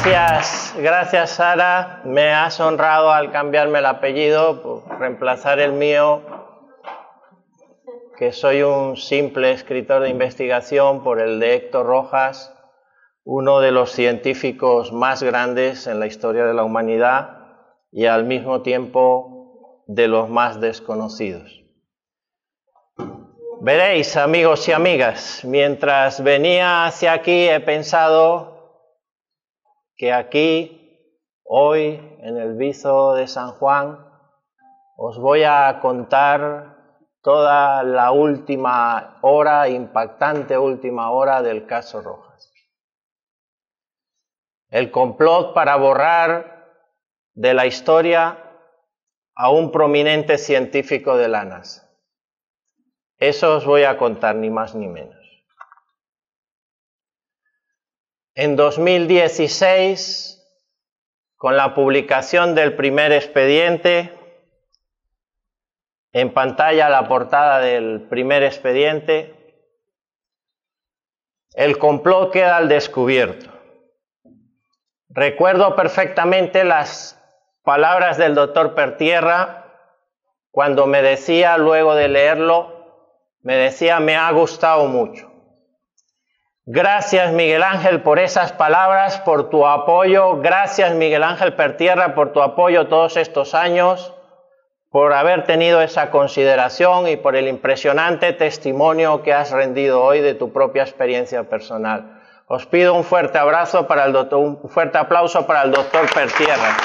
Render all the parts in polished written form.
Gracias Sara, me has honrado al cambiarme el apellido, por reemplazar el mío, que soy un simple escritor de investigación, por el de Héctor Rojas, uno de los científicos más grandes en la historia de la humanidad y al mismo tiempo de los más desconocidos. Veréis, amigos y amigas, mientras venía hacia aquí he pensado que aquí, hoy, en el Viso de San Juan, os voy a contar toda la última hora, impactante última hora del caso Rojas. El complot para borrar de la historia a un prominente científico de la NASA. Eso os voy a contar, ni más ni menos. En 2016, con la publicación del primer expediente, en pantalla la portada del primer expediente, el complot queda al descubierto. Recuerdo perfectamente las palabras del doctor Pertierra cuando me decía, luego de leerlo, me ha gustado mucho. Gracias Miguel Ángel por esas palabras, por tu apoyo. Gracias Miguel Ángel Pertierra por tu apoyo todos estos años, por haber tenido esa consideración y por el impresionante testimonio que has rendido hoy de tu propia experiencia personal. Os pido un fuerte abrazo para el doctor, un fuerte aplauso para el doctor Pertierra.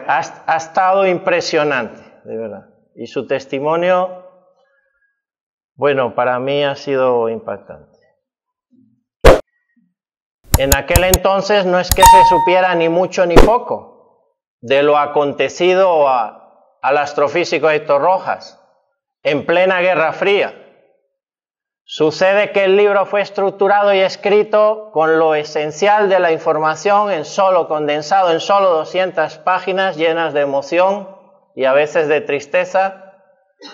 Ha estado impresionante, de verdad. Y su testimonio, bueno, para mí ha sido impactante. En aquel entonces no es que se supiera ni mucho ni poco de lo acontecido al astrofísico Héctor Rojas, en plena Guerra Fría. Sucede que el libro fue estructurado y escrito con lo esencial de la información condensado en solo 200 páginas llenas de emoción y a veces de tristeza,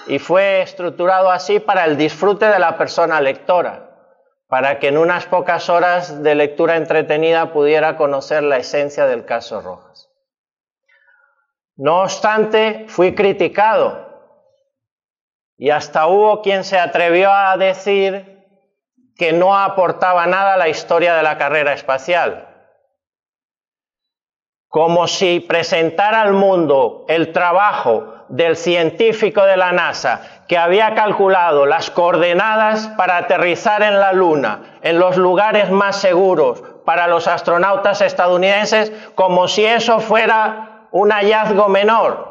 y fue estructurado así para el disfrute de la persona lectora, para que en unas pocas horas de lectura entretenida pudiera conocer la esencia del caso Rojas. No obstante, fui criticado. Y hasta hubo quien se atrevió a decir que no aportaba nada a la historia de la carrera espacial. Como si presentara al mundo el trabajo del científico de la NASA que había calculado las coordenadas para aterrizar en la Luna, en los lugares más seguros para los astronautas estadounidenses, como si eso fuera un hallazgo menor.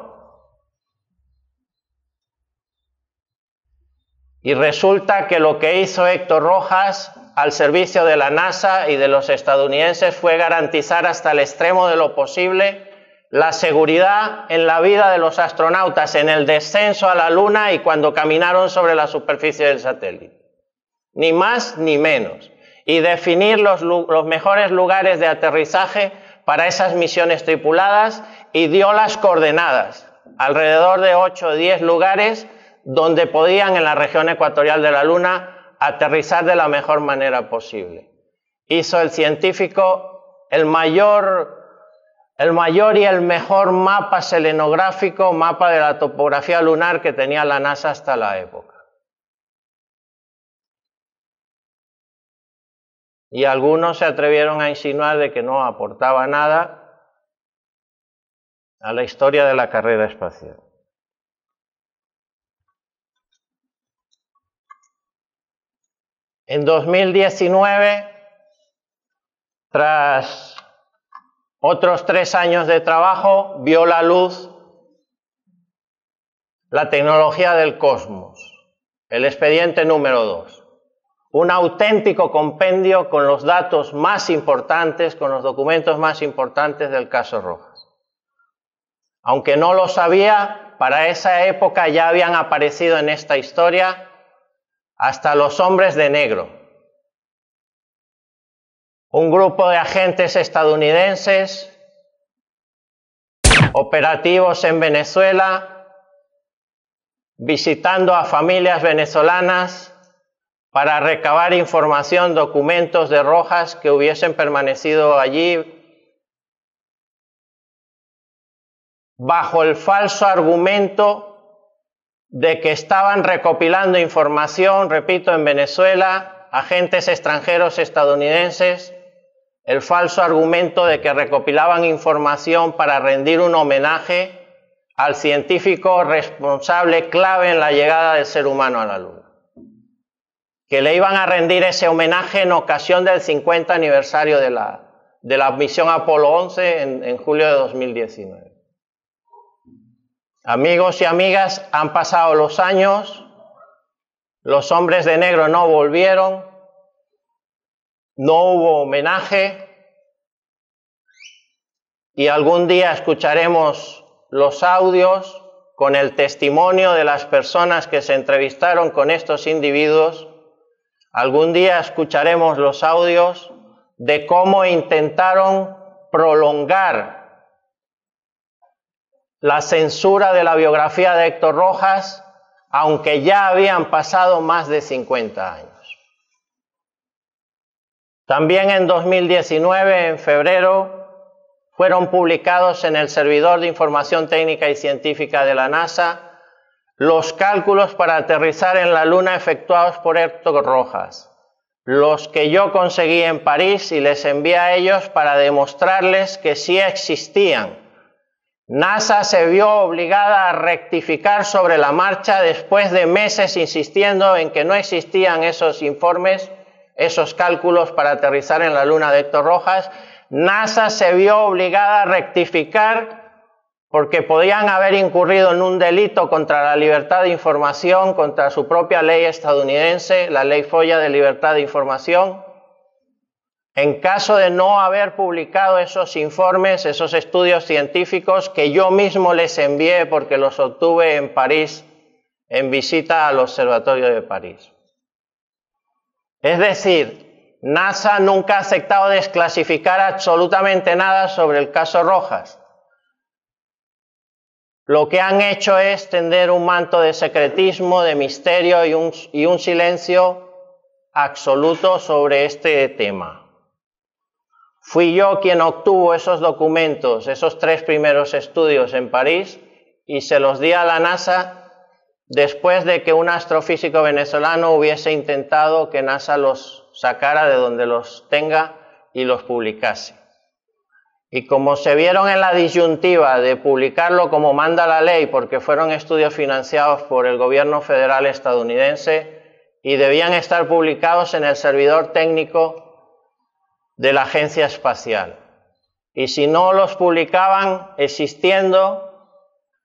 Y resulta que lo que hizo Héctor Rojas al servicio de la NASA y de los estadounidenses fue garantizar hasta el extremo de lo posible la seguridad en la vida de los astronautas en el descenso a la Luna y cuando caminaron sobre la superficie del satélite. Ni más ni menos. Y definir los mejores lugares de aterrizaje para esas misiones tripuladas, y dio las coordenadas, alrededor de 8 o 10 lugares donde podían en la región ecuatorial de la Luna aterrizar de la mejor manera posible. Hizo el científico el mayor y el mejor mapa selenográfico, mapa de la topografía lunar que tenía la NASA hasta la época. Y algunos se atrevieron a insinuar de que no aportaba nada a la historia de la carrera espacial. En 2019, tras otros 3 años de trabajo, vio la luz la tecnología del cosmos, el expediente número 2. Un auténtico compendio con los datos más importantes, con los documentos más importantes del caso Rojas. Aunque no lo sabía, para esa época ya habían aparecido en esta historia hasta los hombres de negro. Un grupo de agentes estadounidenses operativos en Venezuela visitando a familias venezolanas para recabar información, documentos de Rojas que hubiesen permanecido allí bajo el falso argumento de que estaban recopilando información, repito, en Venezuela, agentes extranjeros estadounidenses, el falso argumento de que recopilaban información para rendir un homenaje al científico responsable clave en la llegada del ser humano a la Luna, que le iban a rendir ese homenaje en ocasión del 50 aniversario de la misión Apolo 11 en julio de 2019. Amigos y amigas, han pasado los años, los hombres de negro no volvieron, no hubo homenaje y algún día escucharemos los audios con el testimonio de las personas que se entrevistaron con estos individuos. Algún día escucharemos los audios de cómo intentaron prolongar la censura de la biografía de Héctor Rojas, aunque ya habían pasado más de 50 años. También en 2019, en febrero, fueron publicados en el Servidor de Información Técnica y Científica de la NASA los cálculos para aterrizar en la Luna efectuados por Héctor Rojas, los que yo conseguí en París y les envié a ellos para demostrarles que sí existían. NASA se vio obligada a rectificar sobre la marcha después de meses insistiendo en que no existían esos informes, esos cálculos para aterrizar en la Luna de Héctor Rojas. NASA se vio obligada a rectificar porque podían haber incurrido en un delito contra la libertad de información, contra su propia ley estadounidense, la Ley Folla de Libertad de Información, en caso de no haber publicado esos informes, esos estudios científicos que yo mismo les envié porque los obtuve en París en visita al Observatorio de París. Es decir, NASA nunca ha aceptado desclasificar absolutamente nada sobre el caso Rojas. Lo que han hecho es tender un manto de secretismo, de misterio y un silencio absoluto sobre este tema. Fui yo quien obtuvo esos documentos, esos 3 primeros estudios en París, y se los di a la NASA después de que un astrofísico venezolano hubiese intentado que NASA los sacara de donde los tenga y los publicase. Y como se vieron en la disyuntiva de publicarlo como manda la ley, porque fueron estudios financiados por el gobierno federal estadounidense y debían estar publicados en el servidor técnico de la Agencia Espacial, y si no los publicaban existiendo,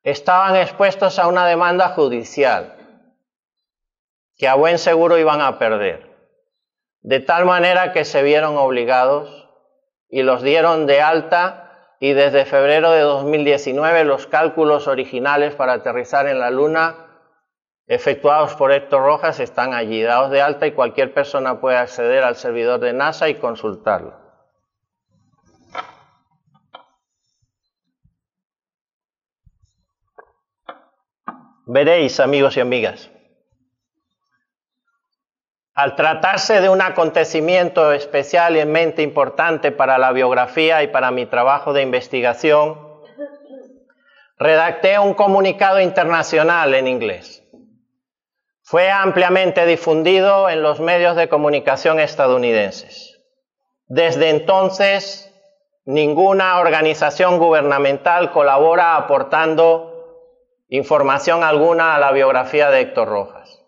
estaban expuestos a una demanda judicial que a buen seguro iban a perder, de tal manera que se vieron obligados y los dieron de alta, y desde febrero de 2019 los cálculos originales para aterrizar en la Luna efectuados por Héctor Rojas están allí dados de alta y cualquier persona puede acceder al servidor de NASA y consultarlo. Veréis, amigos y amigas, al tratarse de un acontecimiento especialmente importante para la biografía y para mi trabajo de investigación, redacté un comunicado internacional en inglés. Fue ampliamente difundido en los medios de comunicación estadounidenses. Desde entonces, ninguna organización gubernamental colabora aportando información alguna a la biografía de Héctor Rojas.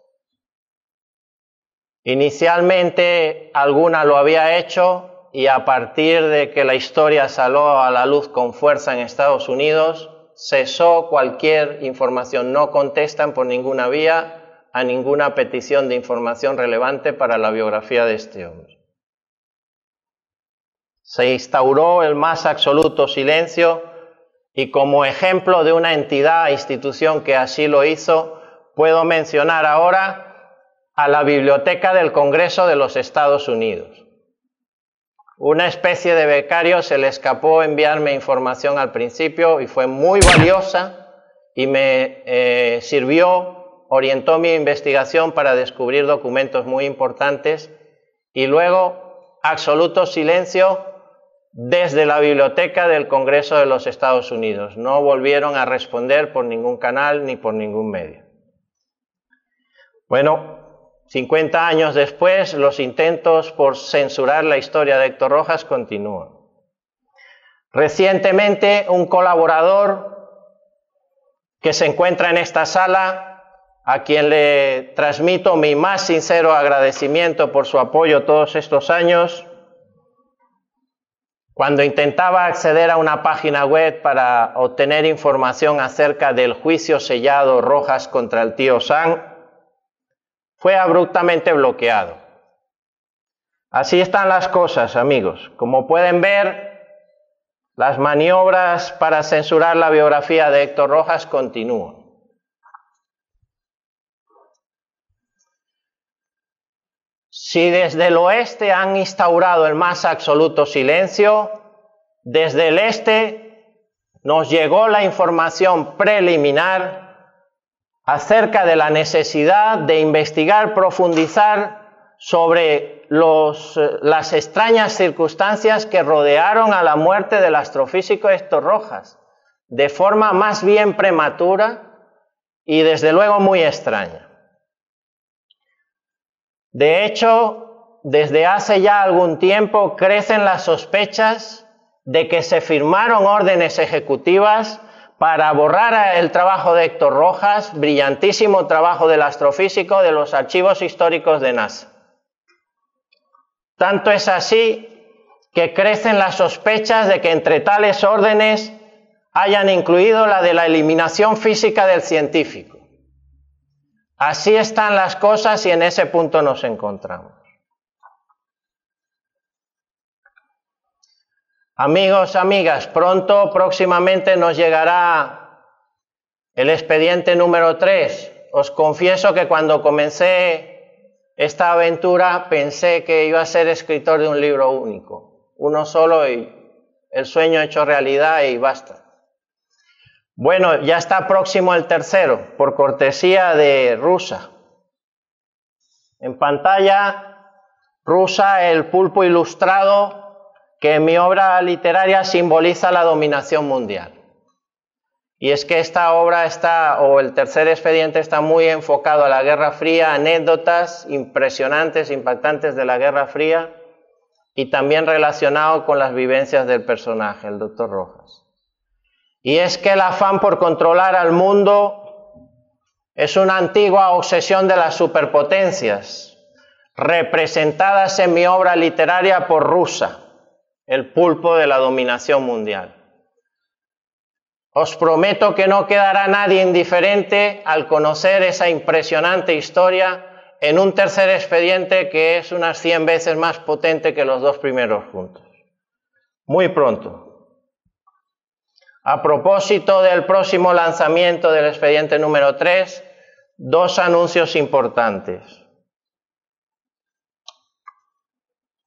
Inicialmente, alguna lo había hecho y a partir de que la historia salió a la luz con fuerza en Estados Unidos, cesó cualquier información. No contestan por ninguna vía a ninguna petición de información relevante para la biografía de este hombre. Se instauró el más absoluto silencio y como ejemplo de una entidad, institución que así lo hizo, puedo mencionar ahora a la Biblioteca del Congreso de los Estados Unidos. Una especie de becario se le escapó enviarme información al principio y fue muy valiosa y me sirvió orientó mi investigación para descubrir documentos muy importantes y luego absoluto silencio desde la biblioteca del Congreso de los Estados Unidos. No volvieron a responder por ningún canal ni por ningún medio. Bueno, 50 años después, los intentos por censurar la historia de Héctor Rojas continúan. Recientemente, un colaborador que se encuentra en esta sala, a quien le transmito mi más sincero agradecimiento por su apoyo todos estos años, cuando intentaba acceder a una página web para obtener información acerca del juicio sellado Rojas contra el tío Sam, fue abruptamente bloqueado. Así están las cosas, amigos. Como pueden ver, las maniobras para censurar la biografía de Héctor Rojas continúan. Si desde el oeste han instaurado el más absoluto silencio, desde el este nos llegó la información preliminar acerca de la necesidad de investigar, profundizar sobre las extrañas circunstancias que rodearon a la muerte del astrofísico Héctor Rojas, de forma más bien prematura y desde luego muy extraña. De hecho, desde hace ya algún tiempo crecen las sospechas de que se firmaron órdenes ejecutivas para borrar el trabajo de Héctor Rojas, brillantísimo trabajo del astrofísico, de los archivos históricos de NASA. Tanto es así que crecen las sospechas de que entre tales órdenes hayan incluido la de la eliminación física del científico. Así están las cosas y en ese punto nos encontramos. Amigos, amigas, próximamente nos llegará el expediente número 3. Os confieso que cuando comencé esta aventura pensé que iba a ser escritor de un libro único, uno solo y el sueño hecho realidad y basta. Bueno, ya está próximo el tercero, por cortesía de Rusa. En pantalla, Rusa, el pulpo ilustrado, que en mi obra literaria simboliza la dominación mundial. Y es que esta obra el tercer expediente está muy enfocado a la Guerra Fría, anécdotas impresionantes, impactantes de la Guerra Fría, y también relacionado con las vivencias del personaje, el Dr. Rojas. Y es que el afán por controlar al mundo es una antigua obsesión de las superpotencias, representadas en mi obra literaria por Rusa, el pulpo de la dominación mundial. Os prometo que no quedará nadie indiferente al conocer esa impresionante historia en un tercer expediente que es unas 100 veces más potente que los dos primeros juntos. Muy pronto. A propósito del próximo lanzamiento del expediente número 3, 2 anuncios importantes.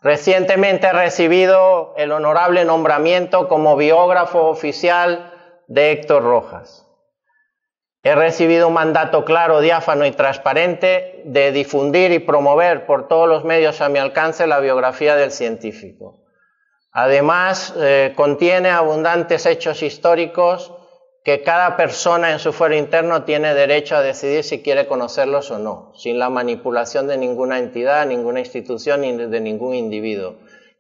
Recientemente he recibido el honorable nombramiento como biógrafo oficial de Héctor Rojas. He recibido un mandato claro, diáfano y transparente de difundir y promover por todos los medios a mi alcance la biografía del científico. Además, contiene abundantes hechos históricos que cada persona en su fuero interno tiene derecho a decidir si quiere conocerlos o no, sin la manipulación de ninguna entidad, ninguna institución ni de ningún individuo.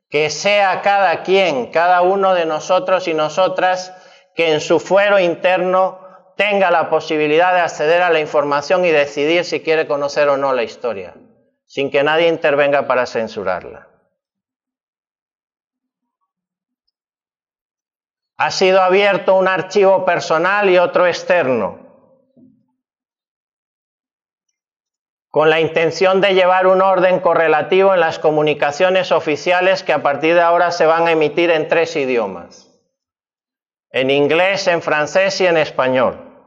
Que sea cada quien, cada uno de nosotros y nosotras, que en su fuero interno tenga la posibilidad de acceder a la información y decidir si quiere conocer o no la historia, sin que nadie intervenga para censurarla. Ha sido abierto un archivo personal y otro externo, con la intención de llevar un orden correlativo en las comunicaciones oficiales que a partir de ahora se van a emitir en 3 idiomas, en inglés, en francés y en español.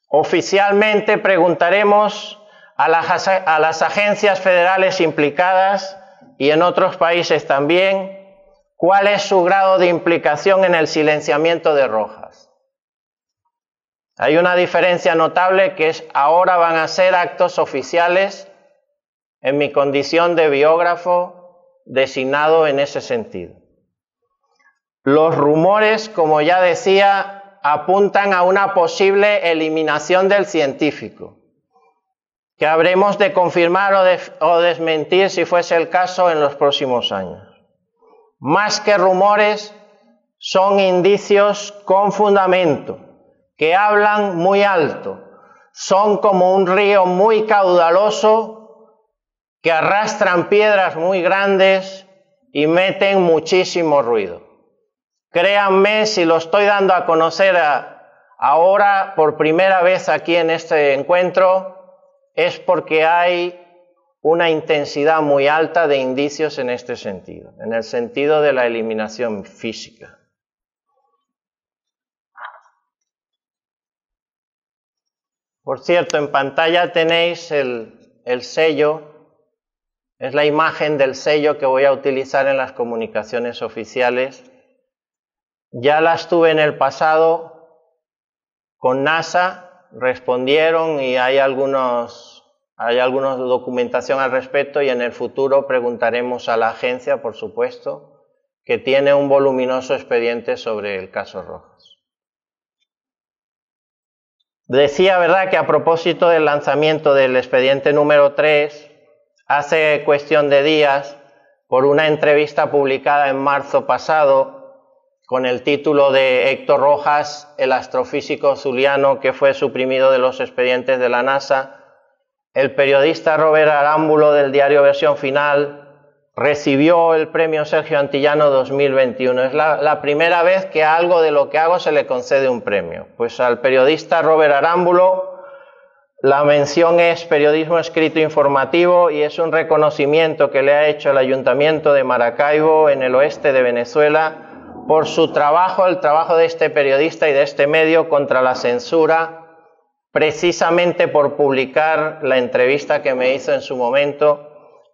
Oficialmente preguntaremos a las agencias federales implicadas y en otros países también cuál es su grado de implicación en el silenciamiento de Rojas. Hay una diferencia notable que es ahora van a ser actos oficiales en mi condición de biógrafo designado en ese sentido. Los rumores, como ya decía, apuntan a una posible eliminación del científico, que habremos de confirmar o desmentir si fuese el caso en los próximos años. Más que rumores, son indicios con fundamento, que hablan muy alto, son como un río muy caudaloso que arrastran piedras muy grandes y meten muchísimo ruido. Créanme, si lo estoy dando a conocer ahora por primera vez aquí en este encuentro, es porque hay una intensidad muy alta de indicios en este sentido, en el sentido de la eliminación física. Por cierto, en pantalla tenéis el sello, es la imagen del sello que voy a utilizar en las comunicaciones oficiales. Ya las tuve en el pasado con NASA, respondieron y hay alguna documentación al respecto, y en el futuro preguntaremos a la agencia, por supuesto, que tiene un voluminoso expediente sobre el caso Rojas. Decía, ¿verdad?, que a propósito del lanzamiento del expediente número 3, hace cuestión de días, por una entrevista publicada en marzo pasado, con el título de Héctor Rojas, el astrofísico zuliano que fue suprimido de los expedientes de la NASA, el periodista Robert Arámbulo del diario Versión Final recibió el premio Sergio Antillano 2021. Es la primera vez que a algo de lo que hago se le concede un premio. Pues al periodista Robert Arámbulo la mención es periodismo escrito informativo y es un reconocimiento que le ha hecho el Ayuntamiento de Maracaibo, en el oeste de Venezuela, por su trabajo, el trabajo de este periodista y de este medio contra la censura, precisamente por publicar la entrevista que me hizo en su momento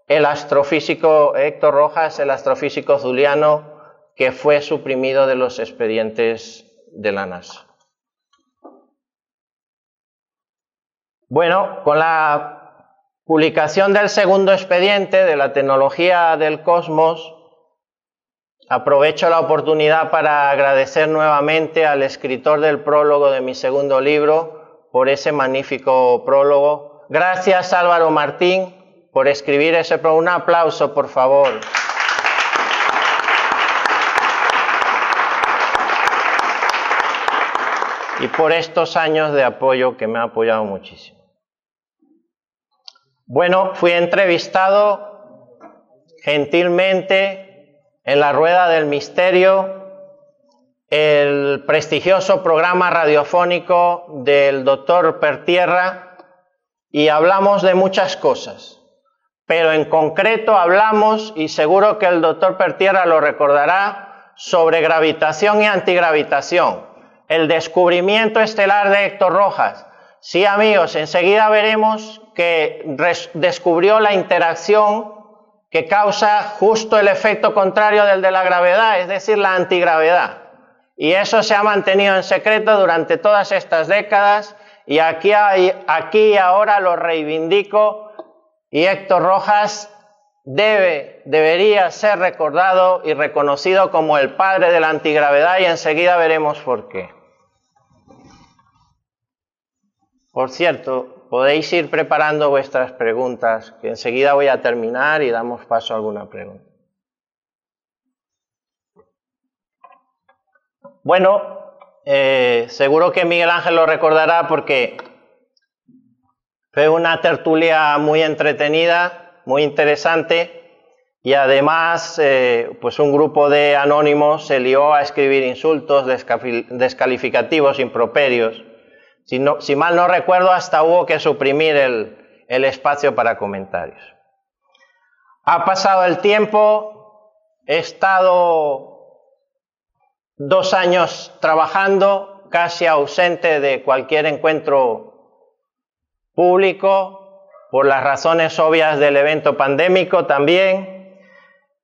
el astrofísico Héctor Rojas, el astrofísico zuliano que fue suprimido de los expedientes de la NASA. Bueno, con la publicación del segundo expediente de la tecnología del cosmos, aprovecho la oportunidad para agradecer nuevamente al escritor del prólogo de mi segundo libro por ese magnífico prólogo. Gracias, Álvaro Martín, por escribir ese prólogo. Un aplauso, por favor. Y por estos años de apoyo, que me ha apoyado muchísimo. Bueno, fui entrevistado gentilmente en la Rueda del Misterio, el prestigioso programa radiofónico del doctor Pertierra, y hablamos de muchas cosas, pero en concreto hablamos, y seguro que el doctor Pertierra lo recordará, sobre gravitación y antigravitación, el descubrimiento estelar de Héctor Rojas. Sí, amigos, enseguida veremos que descubrió la interacción que causa justo el efecto contrario del de la gravedad, es decir, la antigravedad. Y eso se ha mantenido en secreto durante todas estas décadas, y aquí y ahora lo reivindico, y Héctor Rojas debería ser recordado y reconocido como el padre de la antigravedad, y enseguida veremos por qué. Por cierto, podéis ir preparando vuestras preguntas, que enseguida voy a terminar y damos paso a alguna pregunta. Bueno, seguro que Miguel Ángel lo recordará porque fue una tertulia muy entretenida, muy interesante, y además pues un grupo de anónimos se lió a escribir insultos, descalificativos, improperios. Si mal no recuerdo, hasta hubo que suprimir el espacio para comentarios. Ha pasado el tiempo, he estado 2 años trabajando, casi ausente de cualquier encuentro público, por las razones obvias del evento pandémico también,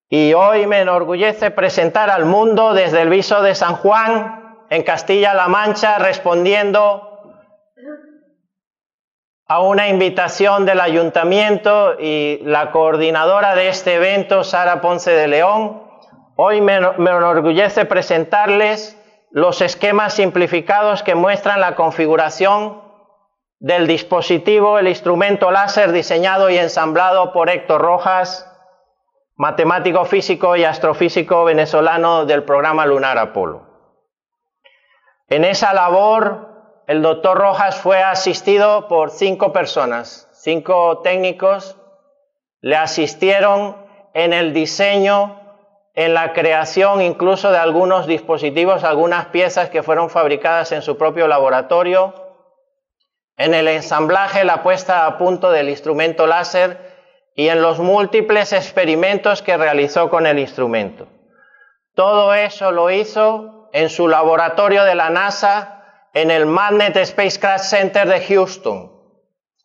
y hoy me enorgullece presentar al mundo desde el Viso de San Juan, en Castilla-La Mancha, respondiendo a una invitación del ayuntamiento y la coordinadora de este evento, Sara Ponce de León, hoy me enorgullece presentarles los esquemas simplificados que muestran la configuración del dispositivo, el instrumento láser diseñado y ensamblado por Héctor Rojas, matemático físico y astrofísico venezolano del programa Lunar Apolo. En esa labor, el doctor Rojas fue asistido por 5 personas, 5 técnicos, le asistieron en el diseño, en la creación incluso de algunos dispositivos, algunas piezas que fueron fabricadas en su propio laboratorio, en el ensamblaje, la puesta a punto del instrumento láser y en los múltiples experimentos que realizó con el instrumento. Todo eso lo hizo en su laboratorio de la NASA, en el Magnet Spacecraft Center de Houston,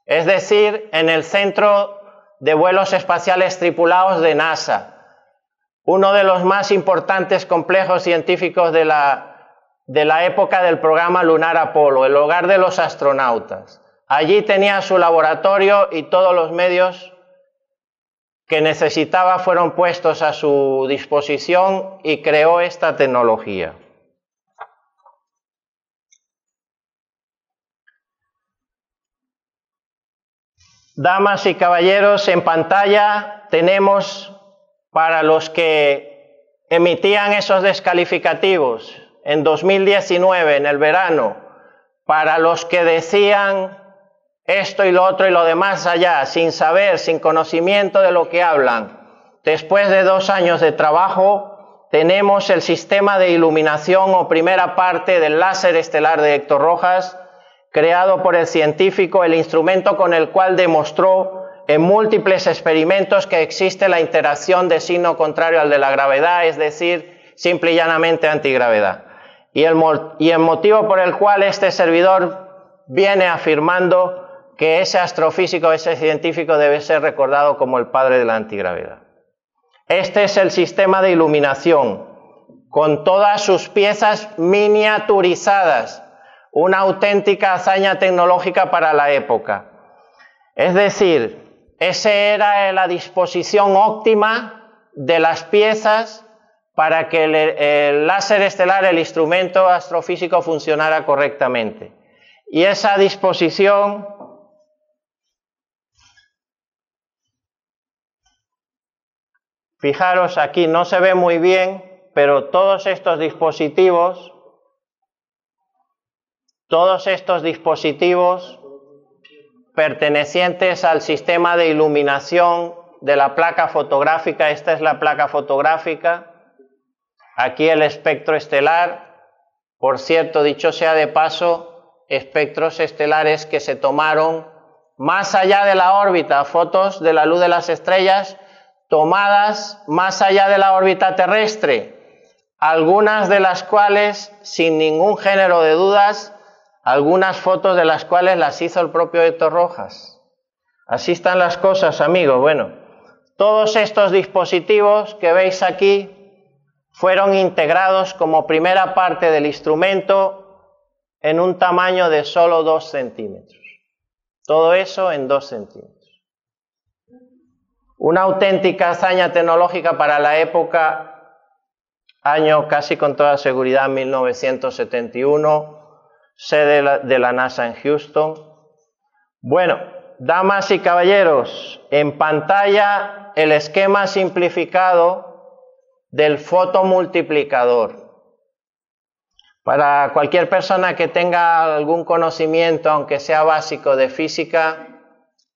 es decir, en el Centro de Vuelos Espaciales Tripulados de NASA, uno de los más importantes complejos científicos de la época del programa Lunar Apolo, el hogar de los astronautas. Allí tenía su laboratorio y todos los medios que necesitaba fueron puestos a su disposición y creó esta tecnología. Damas y caballeros, en pantalla tenemos, para los que emitían esos descalificativos en 2019, en el verano, para los que decían esto y lo otro y lo demás allá, sin saber, sin conocimiento de lo que hablan, después de 2 años de trabajo, tenemos el sistema de iluminación o primera parte del láser estelar de Héctor Rojas, creado por el científico, el instrumento con el cual demostró en múltiples experimentos que existe la interacción de signo contrario al de la gravedad, es decir, simple y llanamente antigravedad. Y el motivo por el cual este servidor viene afirmando que ese astrofísico, ese científico debe ser recordado como el padre de la antigravedad. Este es el sistema de iluminación, con todas sus piezas miniaturizadas, una auténtica hazaña tecnológica para la época. Es decir, esa era la disposición óptima de las piezas para que el láser estelar, el instrumento astrofísico, funcionara correctamente. Y esa disposición fijaros aquí, no se ve muy bien, pero todos estos dispositivos pertenecientes al sistema de iluminación de la placa fotográfica, esta es la placa fotográfica, aquí el espectro estelar, por cierto, dicho sea de paso, espectros estelares que se tomaron más allá de la órbita, fotos de la luz de las estrellas tomadas más allá de la órbita terrestre, algunas de las cuales, sin ningún género de dudas, algunas fotos de las cuales las hizo el propio Héctor Rojas. Así están las cosas, amigos. Bueno, todos estos dispositivos que veis aquí fueron integrados como primera parte del instrumento en un tamaño de solo 2 centímetros. Todo eso en 2 centímetros. Una auténtica hazaña tecnológica para la época, año casi con toda seguridad 1971, sede de la NASA en Houston. Bueno, damas y caballeros, en pantalla el esquema simplificado del fotomultiplicador. Para cualquier persona que tenga algún conocimiento, aunque sea básico, de física,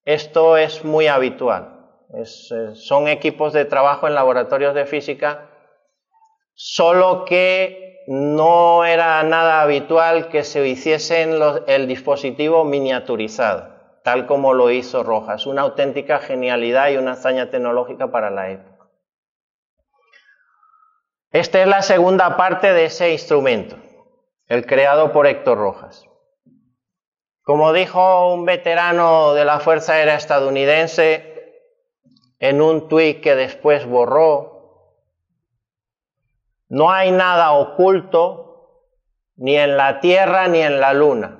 esto es muy habitual. Son equipos de trabajo en laboratorios de física, solo que no era nada habitual que se hiciese el dispositivo miniaturizado, tal como lo hizo Rojas. Una auténtica genialidad y una hazaña tecnológica para la época. Esta es la segunda parte de ese instrumento, el creado por Héctor Rojas. Como dijo un veterano de la Fuerza Aérea estadounidense en un tuit que después borró, no hay nada oculto ni en la Tierra ni en la Luna.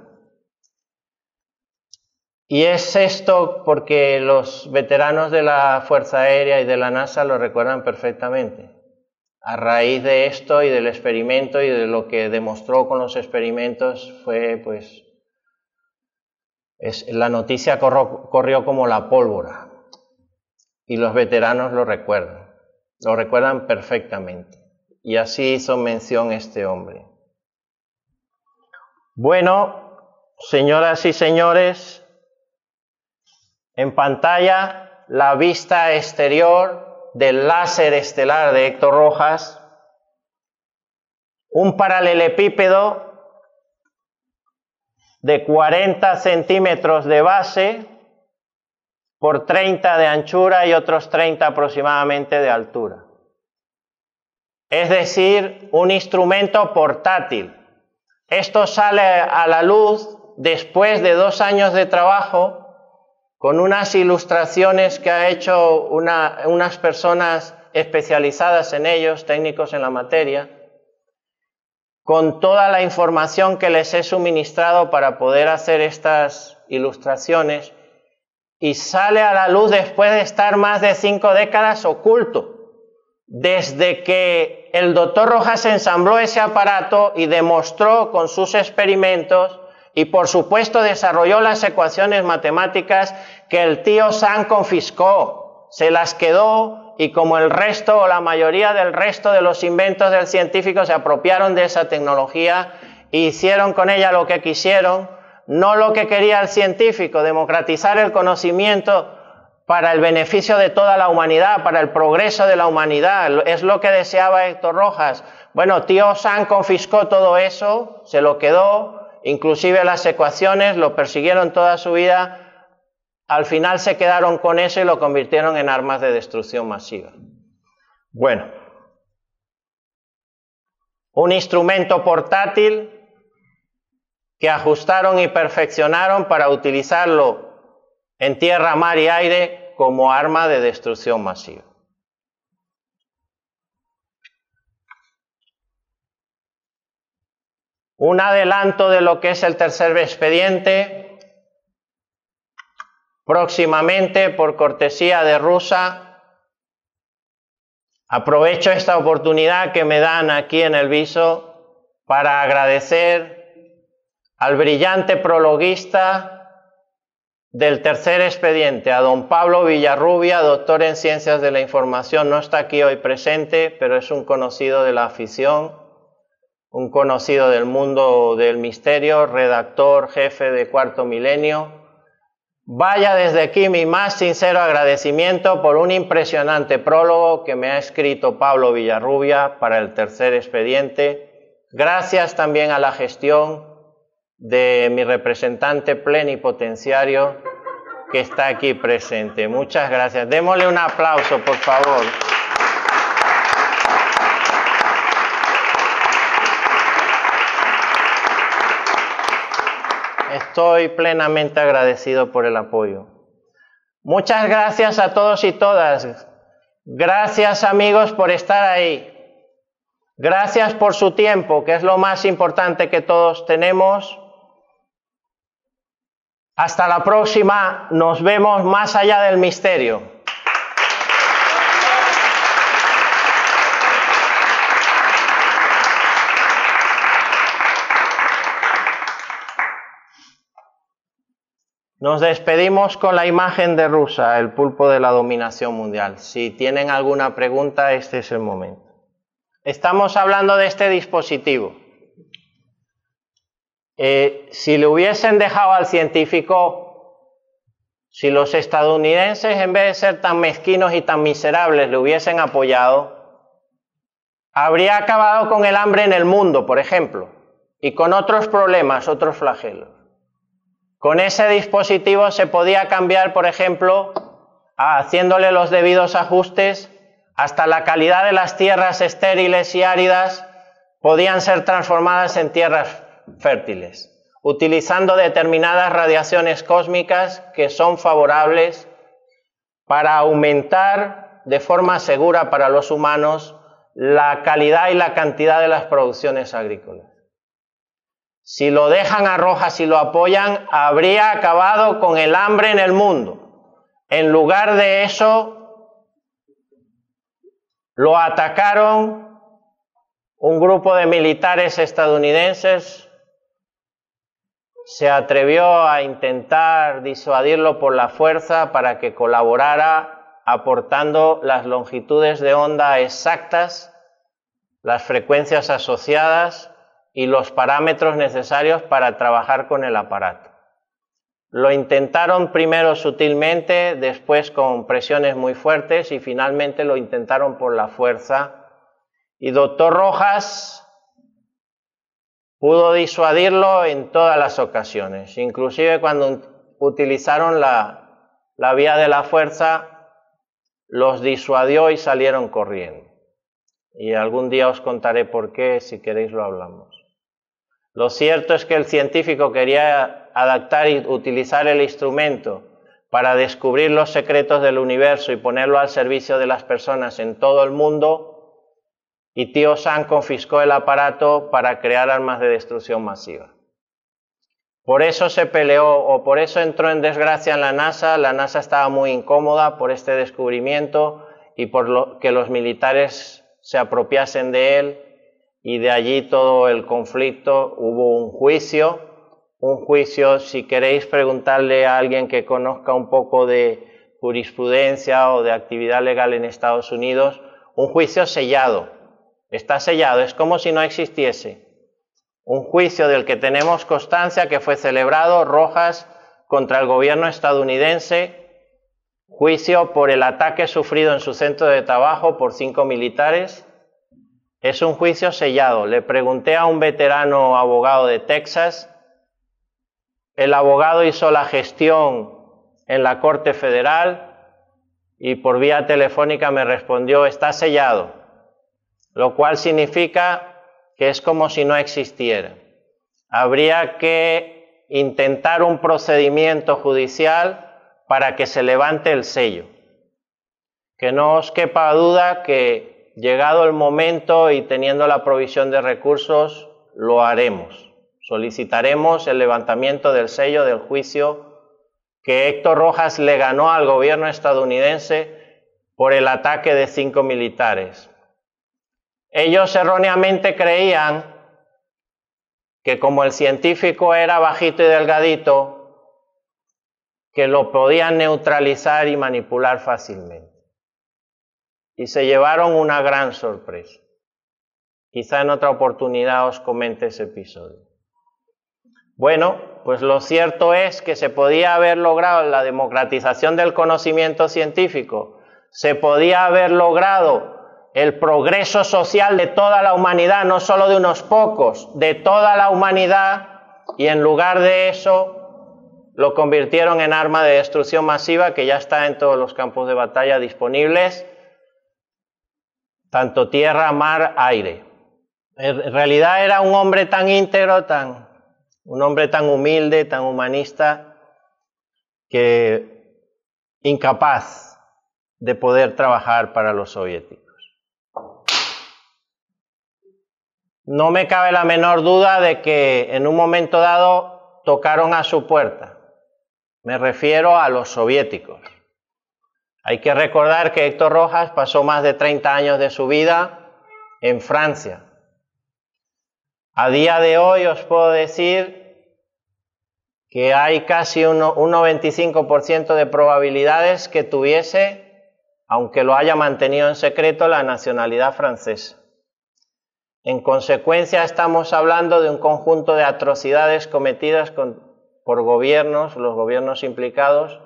Y es esto porque los veteranos de la Fuerza Aérea y de la NASA lo recuerdan perfectamente. A raíz de esto y del experimento y de lo que demostró con los experimentos fue, pues, la noticia corrió como la pólvora. Y los veteranos lo recuerdan perfectamente. Y así hizo mención este hombre. Bueno, señoras y señores, en pantalla la vista exterior del láser estelar de Héctor Rojas, un paralelepípedo de 40 centímetros de base por 30 de anchura y otros 30 aproximadamente de altura. Es decir, un instrumento portátil. Esto sale a la luz después de 2 años de trabajo con unas ilustraciones que ha hecho unas personas especializadas en ellos, técnicos en la materia, con toda la información que les he suministrado para poder hacer estas ilustraciones, y sale a la luz después de estar más de 5 décadas oculto, desde que el doctor Rojas ensambló ese aparato y demostró con sus experimentos y por supuesto desarrolló las ecuaciones matemáticas que el tío Sam confiscó, se las quedó, y como el resto o la mayoría del resto de los inventos del científico se apropiaron de esa tecnología e hicieron con ella lo que quisieron, no lo que quería el científico, democratizar el conocimiento para el beneficio de toda la humanidad, para el progreso de la humanidad, es lo que deseaba Héctor Rojas. Bueno, tío Sam confiscó todo eso, se lo quedó, inclusive las ecuaciones, lo persiguieron toda su vida, al final se quedaron con eso y lo convirtieron en armas de destrucción masiva. Bueno, un instrumento portátil que ajustaron y perfeccionaron para utilizarlo en tierra, mar y aire como arma de destrucción masiva. Un adelanto de lo que es el tercer expediente. Próximamente, por cortesía de Rusa, aprovecho esta oportunidad que me dan aquí en el viso para agradecer al brillante prologuista del tercer expediente, a don Pablo Villarrubia, doctor en Ciencias de la Información. No está aquí hoy presente, pero es un conocido de la afición, un conocido del mundo del misterio, redactor jefe de Cuarto Milenio. Vaya desde aquí mi más sincero agradecimiento por un impresionante prólogo que me ha escrito Pablo Villarrubia para el tercer expediente. Gracias también a la gestión de mi representante plenipotenciario que está aquí presente. Muchas gracias. Démosle un aplauso, por favor. Estoy plenamente agradecido por el apoyo. Muchas gracias a todos y todas. Gracias, amigos, por estar ahí. Gracias por su tiempo, que es lo más importante que todos tenemos. Hasta la próxima. Nos vemos más allá del misterio. Nos despedimos con la imagen de Rusa, el pulpo de la dominación mundial. Si tienen alguna pregunta, este es el momento. Estamos hablando de este dispositivo. Si le hubiesen dejado al científico, si los estadounidenses, en vez de ser tan mezquinos y tan miserables, le hubiesen apoyado, habría acabado con el hambre en el mundo, por ejemplo, y con otros problemas, otros flagelos. Con ese dispositivo se podía cambiar, por ejemplo, haciéndole los debidos ajustes, hasta la calidad de las tierras estériles y áridas podían ser transformadas en tierras fértiles, utilizando determinadas radiaciones cósmicas que son favorables para aumentar de forma segura para los humanos la calidad y la cantidad de las producciones agrícolas. si lo dejan a Rojas y lo apoyan, habría acabado con el hambre en el mundo. En lugar de eso, lo atacaron un grupo de militares estadounidenses, se atrevió a intentar disuadirlo por la fuerza para que colaborara aportando las longitudes de onda exactas, las frecuencias asociadas y los parámetros necesarios para trabajar con el aparato. Lo intentaron primero sutilmente, después con presiones muy fuertes y finalmente lo intentaron por la fuerza. Y doctor Rojas pudo disuadirlo en todas las ocasiones, inclusive cuando utilizaron la vía de la fuerza, los disuadió y salieron corriendo. Y algún día os contaré por qué, si queréis lo hablamos. Lo cierto es que el científico quería adaptar y utilizar el instrumento para descubrir los secretos del universo y ponerlo al servicio de las personas en todo el mundo, y tío Sam confiscó el aparato para crear armas de destrucción masiva. Por eso se peleó, o por eso entró en desgracia en la NASA. La NASA estaba muy incómoda por este descubrimiento y por lo que los militares se apropiasen de él, y de allí todo el conflicto. Hubo un juicio, si queréis preguntarle a alguien que conozca un poco de jurisprudencia o de actividad legal en Estados Unidos, un juicio sellado, está sellado, es como si no existiese. Un juicio del que tenemos constancia que fue celebrado, Rojas contra el gobierno estadounidense, juicio por el ataque sufrido en su centro de trabajo por 5 militares. Es un juicio sellado. Le pregunté a un veterano abogado de Texas, el abogado hizo la gestión en la Corte Federal y por vía telefónica me respondió, está sellado, lo cual significa que es como si no existiera. Habría que intentar un procedimiento judicial para que se levante el sello. Que no os quepa duda que llegado el momento y teniendo la provisión de recursos, lo haremos. Solicitaremos el levantamiento del sello del juicio que Héctor Rojas le ganó al gobierno estadounidense por el ataque de 5 militares. Ellos erróneamente creían que como el científico era bajito y delgadito, que lo podían neutralizar y manipular fácilmente. Y se llevaron una gran sorpresa. Quizá en otra oportunidad os comente ese episodio. Bueno, pues lo cierto es que se podía haber logrado la democratización del conocimiento científico, se podía haber logrado el progreso social de toda la humanidad, no solo de unos pocos, de toda la humanidad, y en lugar de eso lo convirtieron en arma de destrucción masiva que ya está en todos los campos de batalla disponibles, tanto tierra, mar, aire. En realidad era un hombre tan íntegro, un hombre tan humilde, tan humanista, que incapaz de poder trabajar para los soviéticos. No me cabe la menor duda de que en un momento dado tocaron a su puerta. Me refiero a los soviéticos. Hay que recordar que Héctor Rojas pasó más de 30 años de su vida en Francia. A día de hoy os puedo decir que hay casi un 95% de probabilidades que tuviese, aunque lo haya mantenido en secreto, la nacionalidad francesa. En consecuencia, estamos hablando de un conjunto de atrocidades cometidas por gobiernos, los gobiernos implicados,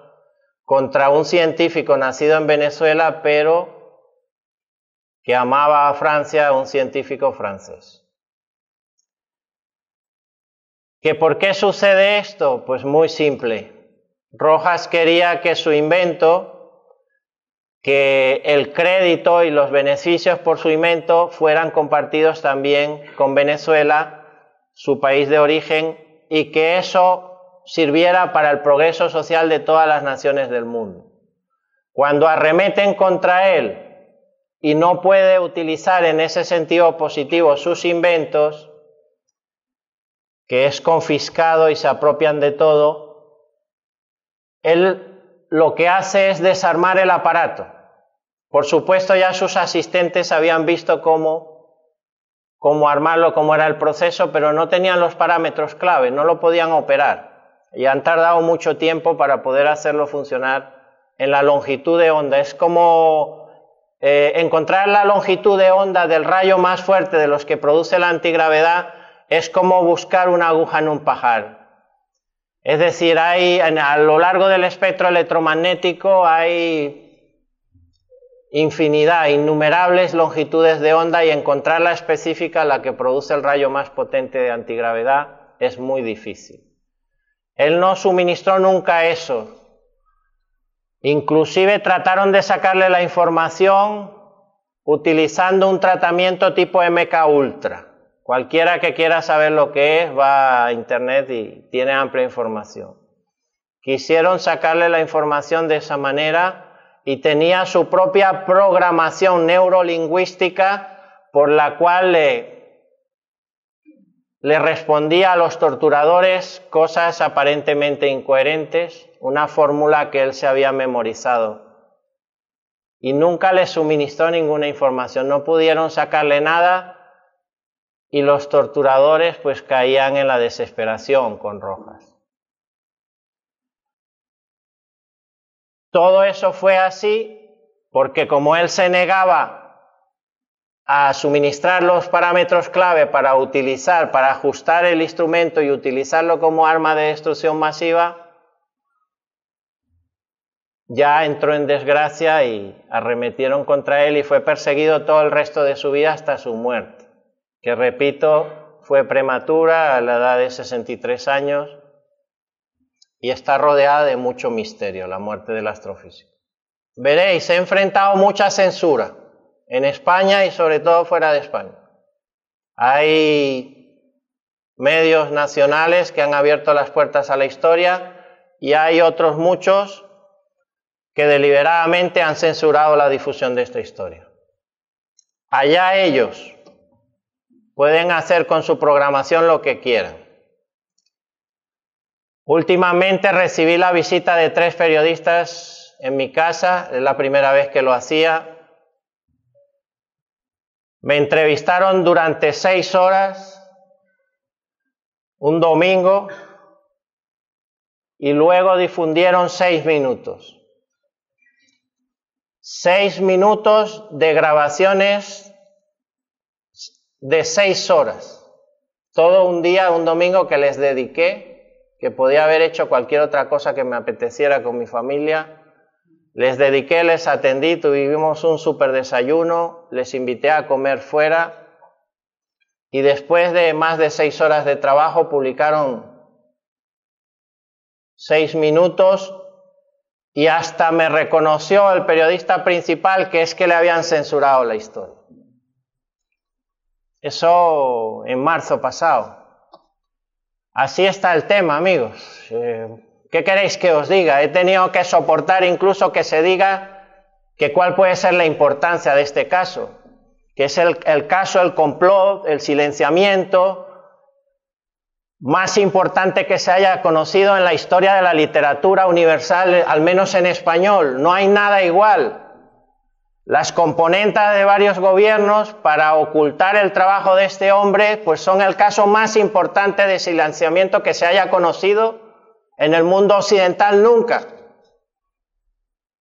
contra un científico nacido en Venezuela, pero que amaba a Francia, un científico francés. ¿Que por qué sucede esto? Pues muy simple. Rojas quería que su invento, que el crédito y los beneficios por su invento fueran compartidos también con Venezuela, su país de origen, y que eso sirviera para el progreso social de todas las naciones del mundo. Cuando arremeten contra él y no puede utilizar en ese sentido positivo sus inventos, que es confiscado y se apropian de todo, él lo que hace es desarmar el aparato. Por supuesto, ya sus asistentes habían visto cómo armarlo, cómo era el proceso, pero no tenían los parámetros clave, no lo podían operar. Y han tardado mucho tiempo para poder hacerlo funcionar en la longitud de onda. Es como encontrar la longitud de onda del rayo más fuerte de los que produce la antigravedad, es como buscar una aguja en un pajar. Es decir, a lo largo del espectro electromagnético hay infinidad, innumerables longitudes de onda, y encontrar la específica, la que produce el rayo más potente de antigravedad, es muy difícil. Él no suministró nunca eso. Inclusive trataron de sacarle la información utilizando un tratamiento tipo MK Ultra. Cualquiera que quiera saber lo que es va a internet y tiene amplia información. Quisieron sacarle la información de esa manera y tenía su propia programación neurolingüística por la cual le respondía a los torturadores cosas aparentemente incoherentes, una fórmula que él se había memorizado. Y nunca le suministró ninguna información, no pudieron sacarle nada y los torturadores pues caían en la desesperación con Rojas. Todo eso fue así porque como él se negaba a suministrar los parámetros clave para ajustar el instrumento y utilizarlo como arma de destrucción masiva, ya entró en desgracia y arremetieron contra él y fue perseguido todo el resto de su vida hasta su muerte, que repito, fue prematura a la edad de 63 años y está rodeada de mucho misterio, la muerte del astrofísico. Veréis, he enfrentado mucha censura en España y sobre todo fuera de España. Hay medios nacionales que han abierto las puertas a la historia y hay otros muchos que deliberadamente han censurado la difusión de esta historia. Allá ellos pueden hacer con su programación lo que quieran. Últimamente recibí la visita de 3 periodistas en mi casa, es la primera vez que lo hacía. Me entrevistaron durante 6 horas, un domingo, y luego difundieron 6 minutos. 6 minutos de grabaciones de 6 horas. Todo un día, un domingo que les dediqué, que podía haber hecho cualquier otra cosa que me apeteciera con mi familia. Les dediqué, les atendí, tuvimos un súper desayuno, les invité a comer fuera y después de más de 6 horas de trabajo publicaron 6 minutos y hasta me reconoció el periodista principal que es que le habían censurado la historia. Eso en marzo pasado. Así está el tema, amigos. ¿Qué queréis que os diga? He tenido que soportar incluso que se diga que cuál puede ser la importancia de este caso, que es el caso, el complot, el silenciamiento más importante que se haya conocido en la historia de la literatura universal, al menos en español. No hay nada igual. Las componentes de varios gobiernos para ocultar el trabajo de este hombre, pues son el caso más importante de silenciamiento que se haya conocido en el mundo occidental nunca.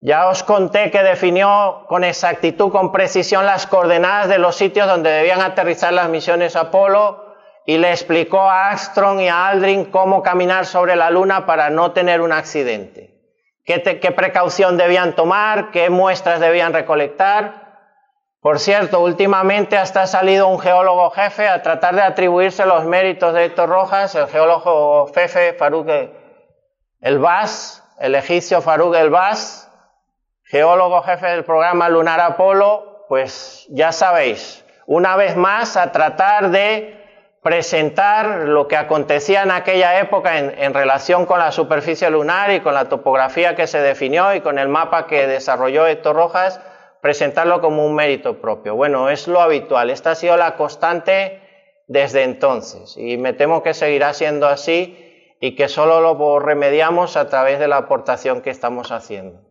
Ya os conté que definió con exactitud, con precisión, las coordenadas de los sitios donde debían aterrizar las misiones Apolo y le explicó a Armstrong y a Aldrin cómo caminar sobre la Luna para no tener un accidente. ¿Qué precaución debían tomar? ¿Qué muestras debían recolectar? Por cierto, últimamente hasta ha salido un geólogo jefe a tratar de atribuirse los méritos de Héctor Rojas, el geólogo jefe Farouk El-Baz, el egipcio Farouk El-Baz, geólogo jefe del programa lunar Apolo, pues ya sabéis, una vez más a tratar de presentar lo que acontecía en aquella época en relación con la superficie lunar y con la topografía que se definió y con el mapa que desarrolló Héctor Rojas, presentarlo como un mérito propio. Bueno, es lo habitual. Esta ha sido la constante desde entonces. Y me temo que seguirá siendo así y que solo lo remediamos a través de la aportación que estamos haciendo.